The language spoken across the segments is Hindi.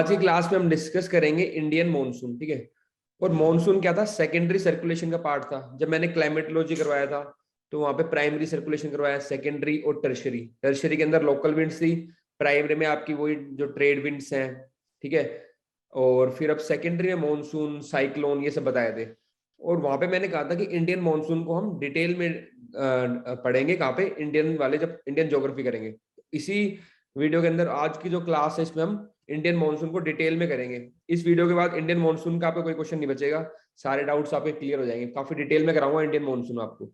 आज की क्लास में हम डिस्कस करेंगे इंडियन मॉनसून, ठीक है। और मॉनसून क्या था, सेकेंडरी सर्कुलेशन का पार्ट था। जब मैंने क्लाइमेटोलॉजी करवाया था तो वहां पे प्राइमरी सर्कुलेशन करवाया, सेकेंडरी और टर्शरी। टर्शरी के अंदर लोकल विंड्स थी, प्राइमरी में आपकी वही जो ट्रेड विंड्स हैं, ठीक है। और फिर अब सेकेंडरी में मॉनसून, साइक्लोन, ये सब बताए थे। और वहां पे मैंने कहा था कि इंडियन मॉनसून को हम डिटेल में पढ़ेंगे कहाँ पे, इंडियन वाले जब इंडियन ज्योग्राफी करेंगे। इसी वीडियो के अंदर आज की जो क्लास है इसमें हम इंडियन मॉनसून को डिटेल में करेंगे। इस वीडियो के बाद इंडियन मॉनसून का आपको कोई क्वेश्चन नहीं बचेगा, सारे डाउट्स आपके क्लियर हो जाएंगे। काफी डिटेल में कराऊंगा इंडियन मॉनसून आपको।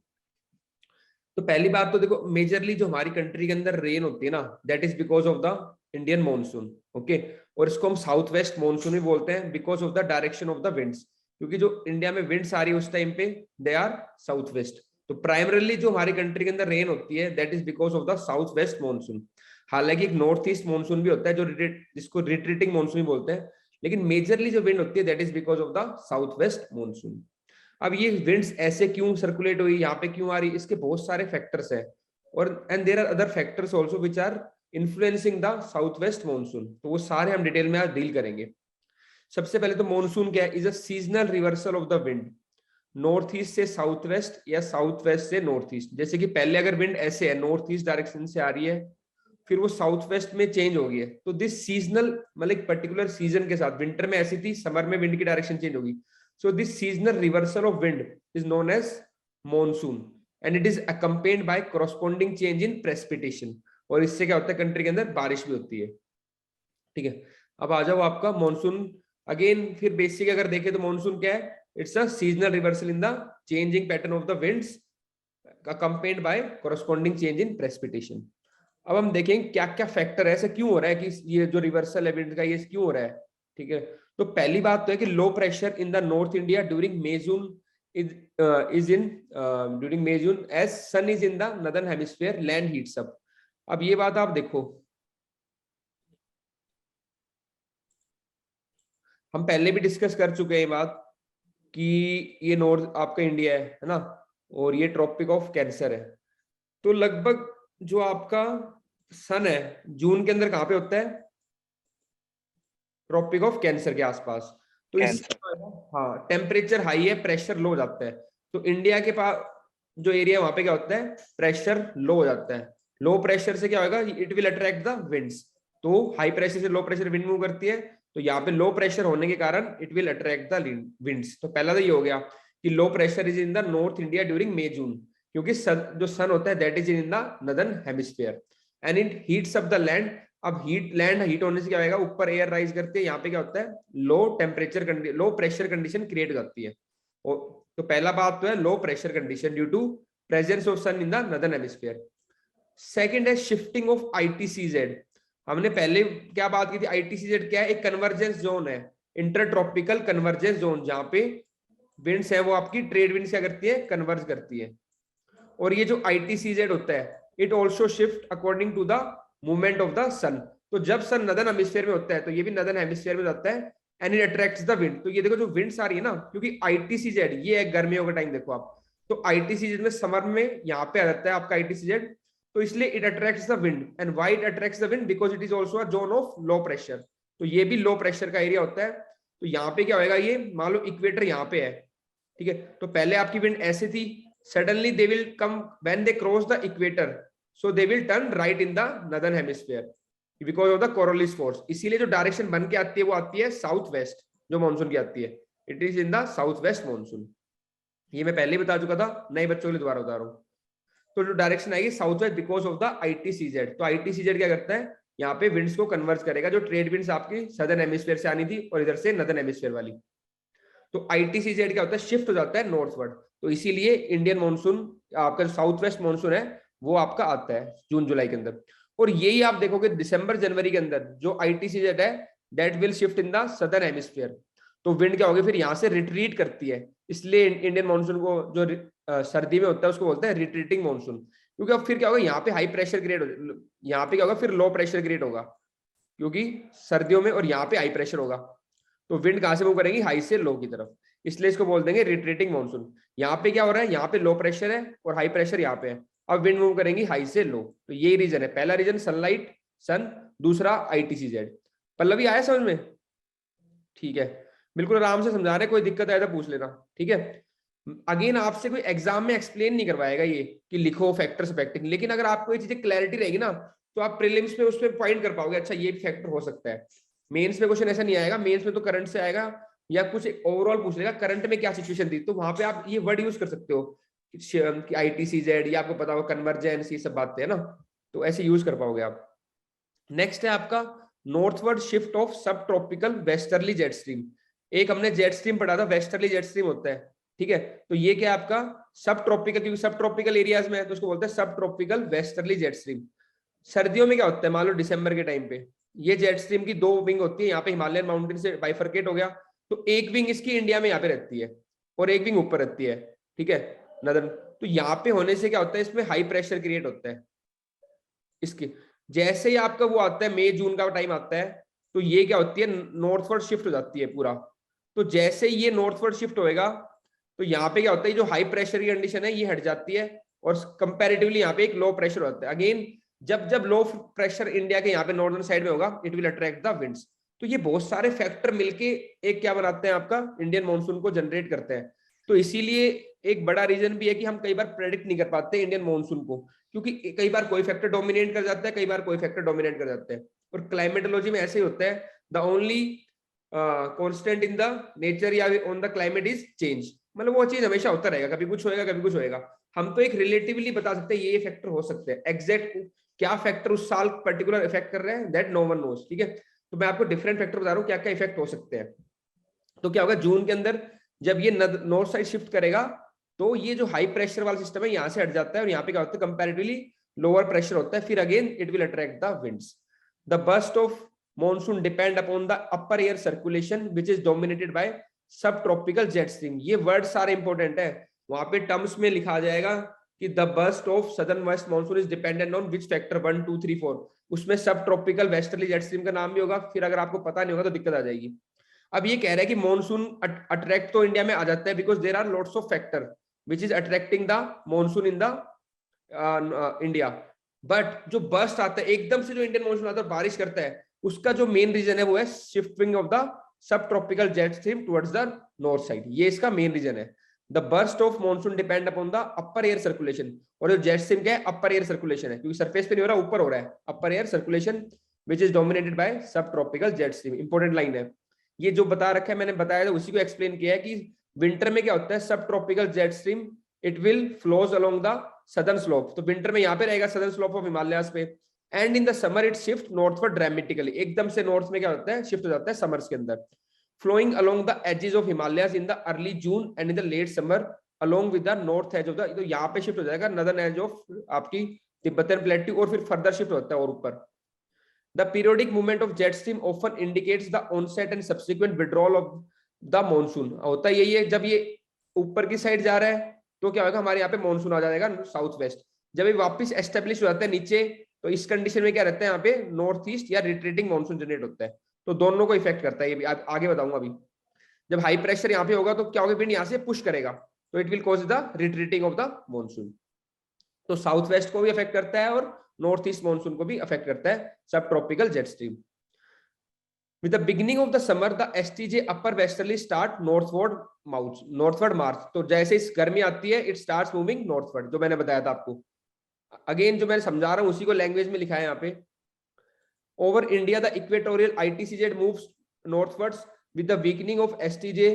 तो पहली बात तो देखो, मेजरली जो हमारी कंट्री के अंदर रेन होती है ना, that is because of the Indian monsoon, okay. और इसको हम साउथ वेस्ट मॉनसून भी बोलते हैं, because of the direction of the winds. क्योंकि जो इंडिया में विंड्स आ रही है उस टाइम पे दे आर साउथ वेस्ट। तो प्राइमरली जो हमारी कंट्री के अंदर रेन होती है that is because of the south west monsoon. हालांकि एक नॉर्थ ईस्ट मॉनसून भी होता है जो जिसको रिट्रीटिंग मॉनसून भी बोलते हैं, लेकिन मेजरली जो विंड होती है that is because of the south west monsoon. अब ये विंड्स ऐसे क्यों सर्कुलेट हुई, यहाँ पे क्यों आ रही, इसके बहुत सारे फैक्टर्स है। और and there are other factors also which are influencing the south west monsoon. तो वो सारे हम डिटेल में आज डील करेंगे। सबसे पहले तो मॉनसून क्या है, is a seasonal reversal of the wind, north east से साउथ वेस्ट या साउथ वेस्ट से नॉर्थ ईस्ट। जैसे कि पहले अगर विंड ऐसे है, नॉर्थ ईस्ट डायरेक्शन से आ रही है, फिर वो साउथ वेस्ट में चेंज हो गई है, तो दिस सीजनल मतलब एक पर्टिकुलर सीजन के साथ, विंटर में ऐसी थी, समर में विंड की डायरेक्शन चेंज होगी। So this seasonal reversal of wind is known as monsoon and it is accompanied by corresponding change in precipitation. और इससे क्या होता है, कंट्री के अंदर बारिश भी होती है, ठीक है। अब आ जाओ आपका मॉनसून अगेन। फिर बेसिक अगर देखें तो मॉनसून क्या है, it's a seasonal reversal in the changing pattern of the winds accompanied by corresponding change in precipitation. अब हम देखेंगे क्या क्या फैक्टर है, ऐसा क्यों हो रहा है कि ये जो रिवर्सल है विंड का ये क्यों हो रहा है, ठीक है। तो पहली बात तो है कि low pressure in the north India during May June is in during May June as sun is in the northern hemisphere land heats up. अब ये बात आप देखो, हम पहले भी डिस्कस कर चुके हैं ये बात कि ये नॉर्थ आपका इंडिया है ना, और ये ट्रॉपिक ऑफ कैंसर है। तो लगभग जो आपका सन है जून के अंदर कहां पे होता है, ट्रॉपिक ऑफ कैंसर के आसपास। तो इससे हाँ, टेम्परेचर हाई है, प्रेशर लो हो जाता है। तो इंडिया के पास जो एरिया वहां पे क्या होता है, प्रेशर लो हो जाता है। लो प्रेशर से क्या होगा, it will attract the winds. तो हाई प्रेशर से लो प्रेशर विंड मूव करती है, तो यहाँ पे लो प्रेशर होने के कारण it will attract the winds. तो पहला तो ये हो गया कि low pressure is in the north India during May June, क्योंकि जो सन होता है that is in the northern hemisphere and it heats up the land. अब लैंड हीट होने से क्या होगा, ऊपर एयर राइज करते हैं, यहाँ पे क्या होता है, low temperature low pressure condition create करती है। और तो पहला बात तो है low pressure condition due to presence of sun in the northern hemisphere. Second है शिफ्टिंग ऑफ आईटीसीजेड। हमने पहले क्या बात की थी, आईटीसीजेड क्या है, एक कन्वर्जेंस जोन है, इंटर ट्रॉपिकल कन्वर्जेंस जोन, जहां पे विंड्स है वो आपकी ट्रेड विंड्स क्या करती है, कन्वर्ज करती है। और ये जो आईटीसीजेड होता है it also shift according to the movement of the sun. तो जब सन नदर्न हेमिस्फीयर में होता है तो ये भी नदर्न हेमिस्फीयर में जाता है and it attracts the wind. तो ये देखो जो विंड्स आ रही है ना, क्योंकि आईटीसीजेड ये है गर्मियों का टाइम, देखो आप, तो आईटीसीजेड में समर में यहाँ पे आ जाता है आपका आईटीसीजेड, तो इसलिए it attracts the wind. And why it attracts the wind, because it is also a zone of low pressure. तो ये भी लो प्रेशर का एरिया होता है। तो यहाँ पे क्या होगा, ये मान लो इक्वेटर यहाँ पे है, ठीक है। तो पहले आपकी विंड ऐसे थी, suddenly they will come when they cross the equator, so they will turn right in the northern hemisphere because of the Coriolis force। इसीलिए जो डायरेक्शन बन के आती है वो आती है साउथ वेस्ट, जो मानसून की आती है, it is in the south west monsoon. ये मैं पहले ही बता चुका था, नए बच्चों के लिए दोबारा बता रहा हूँ। तो जो डायरेक्शन आएगी south west because of the ITCZ. तो आईटीसीजेड क्या करता है, यहाँ पे विंड्स को कन्वर्ज करेगा, जो ट्रेड विंड्स आपकी सदर्न हेमिस्फीयर से आनी थी और इधर से नदर्न हेमिस्फीयर वाली। तो आईटीसीजेड क्या होता है, शिफ्ट हो जाता है नॉर्थवर्ड। तो इसीलिए इंडियन मानसून आपका साउथ वेस्ट मानसून है वो आपका आता है जून जुलाई के अंदर। और यही आप देखोगे दिसंबर जनवरी के अंदर जो आईटीसीजेड है that will shift in the southern hemisphere. तो विंड क्या होगी, फिर यहाँ से रिट्रीट करती है। इसलिए इंडियन मानसून को जो सर्दी में होता है उसको बोलते हैं रिट्रीटिंग मानसून। क्योंकि अब फिर क्या होगा, यहाँ पे हाई प्रेशर क्रिएट हो, यहाँ पे क्या होगा, फिर लो प्रेशर क्रिएट होगा, क्योंकि सर्दियों में और यहाँ पे हाई प्रेशर होगा। तो विंड कहां से मूव करेंगी, हाई से लो की तरफ, इसलिए इसको बोल देंगे रिट्रीटिंग मानसून। यहाँ पे क्या हो रहा है, यहाँ पे लो प्रेशर है और हाई प्रेशर यहाँ पे है, अब विंड मूव करेंगी हाई से लो। तो यही रीजन है, पहला रीजन सनलाइट सन, दूसरा आईटीसीजेड। पल्लवी आया समझ में? ठीक है, बिल्कुल आराम से समझा रहे, कोई दिक्कत आए तो पूछ लेना, ठीक है। अगेन आपसे कोई एग्जाम में एक्सप्लेन नहीं करवाएगा ये कि लिखो फैक्टर्स अफेक्टिंग, लेकिन अगर आपको ये चीजें क्लैरिटी रहेगी ना तो आप प्रीलिम्स में उस पर पॉइंट कर पाओगे, अच्छा ये भी फैक्टर हो सकता है। मेंस में क्वेश्चन ऐसा नहीं आएगा, मेंस में तो करंट से आएगा या कुछ ओवरऑल पूछ लेगा करंट में क्या सिचुएशन थी, तो वहां पे आप ये वर्ड यूज कर सकते हो कि ITCZ, या आपको पता हो कन्वर्जेंस, ये सब बातें है ना, तो ऐसे यूज कर पाओगे आप। नेक्स्ट है आपका नॉर्थवर्ड शिफ्ट ऑफ सब ट्रॉपिकल वेस्टर्ली जेट स्ट्रीम। एक हमने जेट स्ट्रीम पढ़ा था, वेस्टर्ली जेट स्ट्रीम होता है, ठीक है। तो ये क्या आपका सब ट्रॉपिकल, क्योंकि सब ट्रॉपिकल एरियाज में है तो उसको बोलते हैं सब ट्रॉपिकल वेस्टर्ली जेट स्ट्रीम। सर्दियों में क्या होता है, मान लो दिसंबर के टाइम पे, ये जेट स्ट्रीम की 2 विंग होती है, यहाँ पे हिमालयन माउंटेन से बाइफरकेट हो गया, तो एक विंग इसकी इंडिया में यहाँ पे रहती है और एक विंग ऊपर रहती है, ठीक है, नदन। तो यहाँ पे होने से क्या होता है, इसमें हाई प्रेशर क्रिएट होता है इसके। जैसे ही आपका वो आता है मई जून का टाइम आता है, तो ये क्या होती है, नॉर्थवर्ड शिफ्ट हो जाती है पूरा। तो जैसे ही ये नॉर्थवर्ड शिफ्ट होएगा तो यहाँ पे क्या होता है, जो हाई प्रेशर की कंडीशन है ये हट जाती है और कंपैरेटिवली यहाँ पे एक लो प्रेशर होता है। अगेन जब लो प्रेशर इंडिया के यहाँ पे नॉर्दर्न साइड में होगा, it will attract the winds. तो ये बहुत सारे फैक्टर मिलके एक क्या बनाते हैं, आपका इंडियन मानसून को जनरेट करते हैं। तो इसीलिए एक बड़ा रीजन भी है कि हम कई बार प्रेडिक्ट नहीं कर पाते इंडियन मानसून को, क्योंकि कई बार कोई फैक्टर डोमिनेट कर जाता है, कई बार कोई फैक्टर डोमिनेट कर जाता है। और क्लाइमेटोलॉजी में ऐसे ही होता है, the only constant in the nature या on the climate is change, मतलब वो चीज हमेशा होता रहेगा, कभी कुछ होएगा कभी कुछ होएगा। हम तो एक रिलेटिवली बता सकते हैं ये फैक्टर हो सकते हैं, एग्जैक्ट क्या फैक्टर उस साल पर्टिकुलर इफेक्ट कर रहे हैं दैट नो वन नोस, ठीक है। तो मैं आपको डिफरेंट फैक्टर बता रहा हूँ क्या क्या इफेक्ट हो सकते हैं। तो क्या होगा, जून के अंदर जब ये नॉर्थ साइड शिफ्ट करेगा तो ये जो हाई प्रेशर वाला सिस्टम है यहाँ से हट जाता है और यहाँ पे क्या होता है, कंपैरेटिवली लोअर प्रेशर होता है, फिर again it will attract the winds. The burst of monsoon depend upon the upper air circulation which is dominated by sub tropical jet stream. ये वर्ड सारे इंपॉर्टेंट है, वहां पे टर्म्स में लिखा जाएगा कि the burst of southern waste monsoon is dependent on which factor 1 2 3 4, उसमें सब ट्रॉपिकल वेस्टर्ली जेट स्ट्रीम का नाम भी होगा, फिर अगर आपको पता नहीं होगा तो दिक्कत आ जाएगी। अब ये कह रहा है कि मॉनसून अट्रैक्ट तो इंडिया में आ जाता है because there are lots of factor which is attracting the monsoon in the India, but जो बर्स्ट आता है एकदम से, जो इंडियन मॉनसून आता है बारिश करता है, उसका जो मेन रीजन है वो है shifting of the sub tropical jet stream towards the north side, ये इसका मेन रीजन है। The burst of monsoon depend upon the upper air circulation, और जो जेट स्ट्रीम क्या है, अपर एयर सर्कुलेशन है, क्योंकि सरफेस पे नहीं हो रहा, ऊपर हो रहा है, upper air circulation which is dominated by sub tropical jet stream. Important line है ये, जो बता रखा है मैंने बताया था उसी को एक्सप्लेन किया है कि विंटर में क्या होता है, सब tropical jet stream it will flows along the southern slope, तो विंटर में यहाँ पे रहेगा सदर्न स्लोप ऑफ हिमालयास पे, and in the summer it shift northward dramatically, एकदम से नॉर्थ में क्या होता है, शिफ्ट हो जाता है समर्स के अंदर, flowing along the edges of Himalayas in the early June and in the late summer along with the north edge of the, तो यहाँ पे शिफ्ट हो जाएगा नदर्न एज ऑफ आपकी तिब्बतन प्लेट्यू, और फिर फर्दर शिफ्ट होता है और ऊपर। The periodic movement of jet stream often indicates the onset and subsequent withdrawal of the monsoon। होता यही है, जब ये ऊपर की साइड जा रहा है तो क्या होगा, हमारे यहाँ पे मानसून आ जाएगा साउथ वेस्ट, जब ये वापस एस्टेब्लिश हो जाता है नीचे तो इस कंडीशन में क्या रहता है, यहाँ पे नॉर्थ ईस्ट या रिट्रीटिंग मानसून जनरेट होता है, तो दोनों को इफेक्ट करता है, ये भी आगे बताऊंगा अभी। जब हाई प्रेशर यहाँ पे होगा तो क्या होगा, विंड यहाँ से पुश करेगा तो it will cause the retreating of the monsoon, तो साउथ वेस्ट को भी अफेक्ट करता है और नॉर्थ ईस्ट मानसून को भी अफेक्ट करता है सब tropical jet stream. With the beginning of the summer, the STJ upper westerly start northward march। तो जैसे इस गर्मी आती है, it starts moving northward, जो मैंने बताया था आपको। अगेन जो मैंने समझा रहा हूँ उसी को लैंग्वेज में लिखा है यहाँ पे। Over India, the equatorial ITCZ moves northwards with the weakening of STJ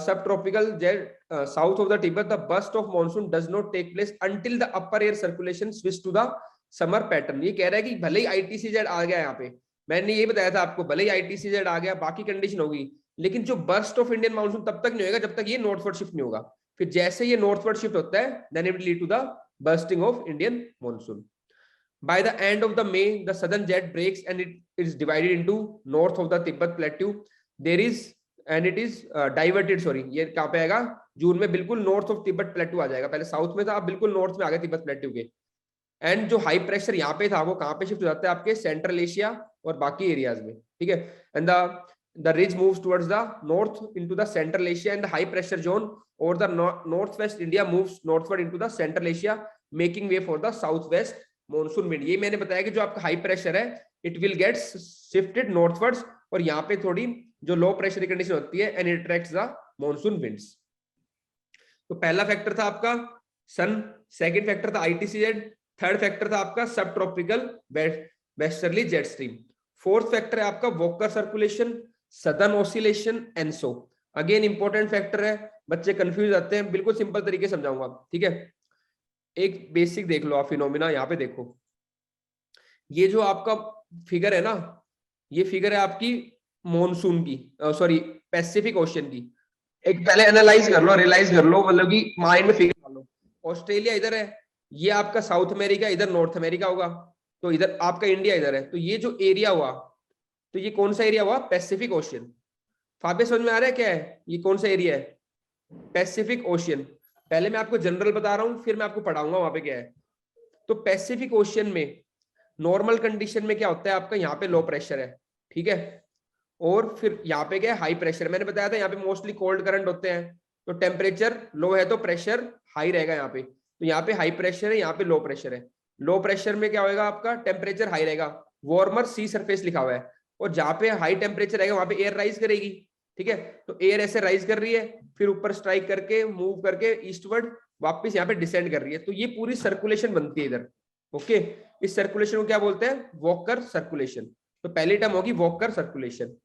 subtropical jet south of the Tibet. The burst of monsoon does not take place until the upper air circulation switch to the summer pattern. ये कह रहा है कि भले ही ITCZ आ गया, यहाँ पे मैंने ये बताया था आपको, भले ही ITCZ आ गया, बाकी कंडीशन होगी, लेकिन जो बर्स्ट ऑफ इंडियन मानसून तब तक नहीं होगा जब तक ये नॉर्थवर्ड शिफ्ट नहीं होगा, फिर जैसे ये नॉर्थवर्ड शिफ्ट होता है then it will lead to the bursting of Indian monsoon. By the end of the May, the southern jet breaks and it is divided into north of the Tibet plateau. There is and it is diverted, sorry, ये कहाँ पे आएगा, जून में बिल्कुल नॉर्थ ऑफ तिब्बत प्लेटू आ जाएगा, पहले साउथ में था, अब बिल्कुल नॉर्थ में आ गया तिब्बत प्लेटू के। एंड जो हाई प्रेशर यहाँ पे था वो कहाँ पे शिफ्ट हो जाता है, आपके सेंट्रल एशिया और बाकी एरियाज में, ठीक है। And the ridge moves towards the north into the central Asia and the high pressure zone or the northwest India moves northward into the central Asia making way for the southwest monsoon wind। ये मैंने बताया कि जो आपका हाई प्रेशर है it will get shifted northwards और यहाँ पे थोड़ी जो लो प्रेशर की कंडीशन होती है, and it attracts the monsoon winds. तो पहला फैक्टर था आपका सन, सेकंड फैक्टर था आईटीसीजेड, थर्ड फैक्टर था आपका सब tropical westerly jet stream, fourth factor है आपका walker circulation, southern oscillation and so. Again important factor है, बच्चे कंफ्यूज आते हैं, बिल्कुल सिंपल तरीके से समझाऊंगा, ठीक है। एक बेसिक देख लो आप फिनोमिना, यहाँ पे देखो, ये जो आपका फिगर है ना, ये फिगर है आपकी मॉनसून की, सॉरी पैसिफिक ओशियन की। एक पहले एनालाइज कर लो, रियलाइज कर लो, मतलब कि माइंड में फिगर डालो। ऑस्ट्रेलिया इधर है, ये आपका साउथ अमेरिका, इधर नॉर्थ अमेरिका होगा, तो इधर आपका इंडिया इधर है, तो ये जो एरिया हुआ, तो ये कौन सा एरिया हुआ? Pacific ocean. फाबे समझ में आ रहा है क्या है, ये कौन सा एरिया है? Pacific ocean. पहले मैं आपको जनरल बता रहा हूं, फिर मैं आपको पढ़ाऊंगा वहां पे क्या है। तो पैसिफिक ओशियन में नॉर्मल कंडीशन में क्या होता है आपका, यहाँ पे लो प्रेशर है, ठीक है, और फिर यहाँ पे क्या है? High pressure. मैंने बताया था यहाँ पे मोस्टली कोल्ड करंट होते हैं, तो टेम्परेचर लो है तो प्रेशर हाई रहेगा यहाँ पे, तो यहाँ पे हाई प्रेशर है, यहाँ पे लो प्रेशर है। लो प्रेशर में क्या होगा आपका? टेम्परेचर हाई रहेगा, वार्मर सी सरफेस लिखा हुआ है, और जहाँ पे हाई टेम्परेचर रहेगा वहां पे एयर राइज करेगी, ठीक है। तो एयर ऐसे राइज कर रही है, फिर ऊपर स्ट्राइक करके मूव करके ईस्टवर्ड वापस यहाँ पे डिसेंड कर रही है, तो ये पूरी सर्कुलेशन बनती है इधर, ओके। इस सर्कुलेशन को क्या बोलते हैं? Walker circulation. तो पहली टर्म होगी वॉकर सर्कुलेशन।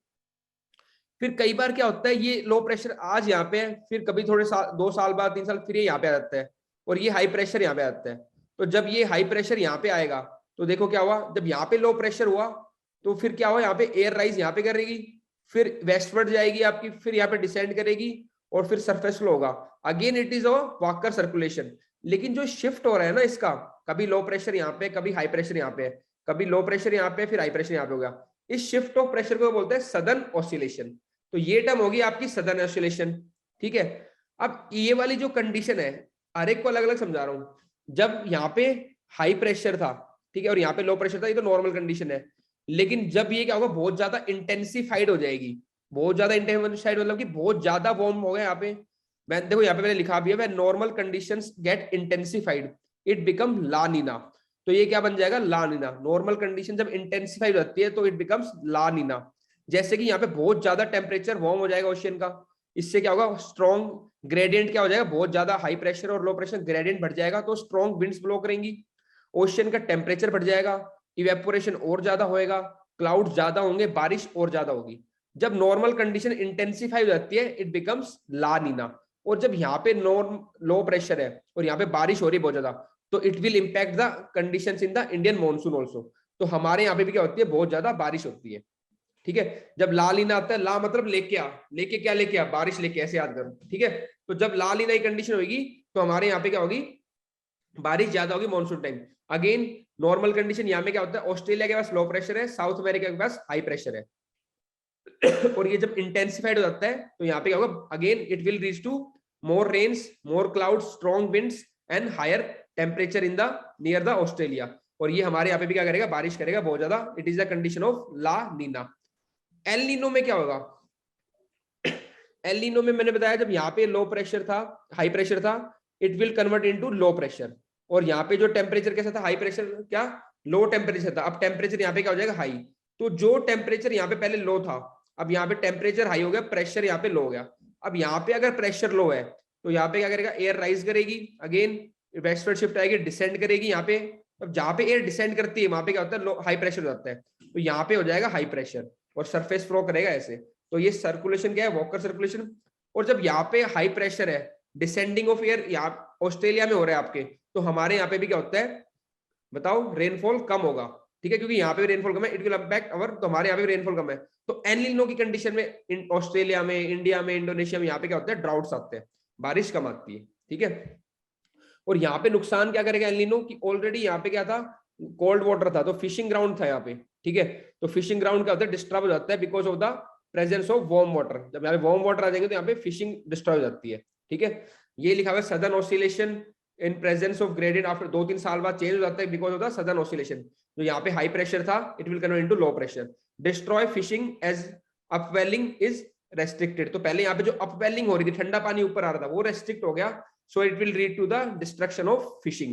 फिर कई बार क्या होता है, ये लो प्रेशर आज यहाँ पे है, फिर कभी थोड़े साल, 2 साल बाद, 3 साल, फिर ये यहाँ पे आ जाता है, और ये हाई प्रेशर यहाँ पे आता है। तो जब ये हाई प्रेशर यहाँ पे आएगा, तो देखो क्या हुआ, जब यहाँ पे लो प्रेशर हुआ, तो फिर क्या हुआ, यहाँ पे एयर राइज यहाँ पे करेगी, फिर वेस्टवर्ड जाएगी आपकी, फिर यहाँ पे डिसेंड करेगी, और फिर सरफेस फ्लो होगा। Again it is a walker circulation. लेकिन जो शिफ्ट हो रहा है ना इसका, कभी लो प्रेशर यहाँ पे, कभी हाई प्रेशर यहाँ पे, कभी लो प्रेशर यहाँ पे, फिर हाई प्रेशर यहाँ पे हो गया, इस शिफ्ट ऑफ प्रेशर को बोलते हैं सदर्न ऑसिलेशन। तो ये टर्म होगी आपकी सदर्न ऑसिलेशन, ठीक है। अब ये वाली जो कंडीशन है, हर एक को अलग अलग समझा रहा हूं। जब यहाँ पे हाई प्रेशर था, ठीक है, और यहाँ पे लो प्रेशर था, ये तो नॉर्मल कंडीशन है। लेकिन जब ये क्या होगा, बहुत ज्यादा इंटेंसिफाइड हो जाएगी, बहुत ज्यादा इंटेंसिफाइड मतलब कि बहुत ज्यादा वार्म हो गया यहाँ पे। मैं देखो यहाँ पे मैंने लिखा भी है, normal conditions get intensified it become La Nina. तो ये क्या बन जाएगा? La Nina. नॉर्मल कंडीशन जब इंटेंसिफाइड होती है तो इट बिकम्स ला नीना। जैसे कि यहाँ पे बहुत ज्यादा टेम्परेचर वार्म हो जाएगा ओशियन का, इससे क्या होगा? स्ट्रॉन्ग ग्रेडियंट क्या हो जाएगा, बहुत ज्यादा हाई प्रेशर और लो प्रेशर ग्रेडियंट बढ़ जाएगा, तो स्ट्रॉन्ग विंड्स ब्लो करेंगी, ओशियन का टेम्परेचर बढ़ जाएगा, इवेपोरेशन और ज्यादा होएगा, क्लाउड ज्यादा होंगे, बारिश और ज्यादा होगी। जब नॉर्मल कंडीशन इंटेंसिफाई हो जाती है इट बिकम्स ला नीना। और जब यहाँ पे लो प्रेशर है और यहाँ पे बारिश हो रही है बहुत ज्यादा, तो it will impact the conditions in the Indian monsoon also. तो हमारे यहाँ पे भी क्या होती है? बहुत ज्यादा बारिश होती है, ठीक है। जब ला लीना आता है, ला मतलब लेके आ, लेके क्या लेके आ? बारिश लेके, ऐसे याद करो, ठीक है। तो जब ला लीना की कंडीशन होगी तो हमारे यहाँ पे क्या होगी? बारिश ज्यादा होगी monsoon time. Again normal condition यहाँ में क्या होता है? ऑस्ट्रेलिया के पास लो प्रेशर है, साउथ अमेरिका के पास हाई प्रेशर है। और ये जब इंटेंसिफाइड हो जाता है तो यहाँ पे क्या होगा? Again it will reach to more rains, more clouds, strong winds and higher temperature in the near the Australia. और ये हमारे यहाँ पे भी क्या करेगा? बारिश करेगा बहुत ज्यादा। It is the condition of La Nina. El Nino में क्या होगा? एल नीनो में मैंने बताया, जब यहाँ पे लो प्रेशर था, हाई प्रेशर था, it will convert into low pressure. और यहाँ पे जो टेम्परेचर कैसा था? हाई प्रेशर क्या? लो टेम्परेचर था। अब टेम्परेचर यहाँ पे क्या हो जाएगा? हाई। तो जो टेम्परेचर यहाँ पे पहले लो था, अब यहाँ पे टेम्परेचर हाई हो गया, प्रेशर यहाँ पे लो हो गया। अब यहाँ पे अगर प्रेशर लो है तो यहाँ पे क्या करेगा? एयर राइज करेगी, अगेन वेस्टवर्ड शिफ्ट आएगी, डिसेंड करेगी यहाँ पे। अब जहाँ पे एयर डिसेंड करती है वहां पे क्या होता है? हाई प्रेशर हो जाता है, तो यहाँ पे हो जाएगा हाई प्रेशर और सरफेस फ्लो करेगा ऐसे। तो ये सर्कुलेशन क्या है? Walker circulation. और जब यहाँ पे हाई प्रेशर है, डिसेंडिंग ऑफ एयर यहाँ ऑस्ट्रेलिया में हो रहा है आपके, तो हमारे यहाँ पे भी क्या होता है बताओ? रेनफॉल कम होगा, ठीक है, क्योंकि यहाँ पे रेनफॉल कम है, इट विल इम्पैक्ट अवर, तो हमारे यहाँ पे रेनफॉल कम है। तो एल नीनो की कंडीशन में ऑस्ट्रेलिया में, इंडिया में, इंडोनेशिया में यहाँ पे क्या होता है? ड्राउट्स आते हैं, बारिश कम आती है, ठीक है। और यहाँ पे नुकसान क्या करेगा एल नीनो की? ऑलरेडी यहाँ पे क्या था? कोल्ड वाटर था, तो फिशिंग ग्राउंड था यहाँ पे, ठीक है। तो फिशिंग ग्राउंड क्या होता है? डिस्टर्ब हो जाता है because of the presence of warm water. जब यहाँ पे वार्म वाटर आ जाएंगे तो यहाँ पे फिशिंग डिस्टर्ब हो जाती है, ठीक है। ये लिखा हुआ है southern oscillation in presence of gradient after 2-3 साल बाद चेंज हो जाता है because of the southern oscillation. जो यहाँ पे हाई प्रेशर था it will convert into low pressure. Destroy fishing as upwelling is restricted. तो पहले यहाँ पे जो अपवेलिंग हो रही थी, ठंडा पानी ऊपर आ रहा था, वो रेस्ट्रिक्ट हो गया, so it will lead to the destruction of fishing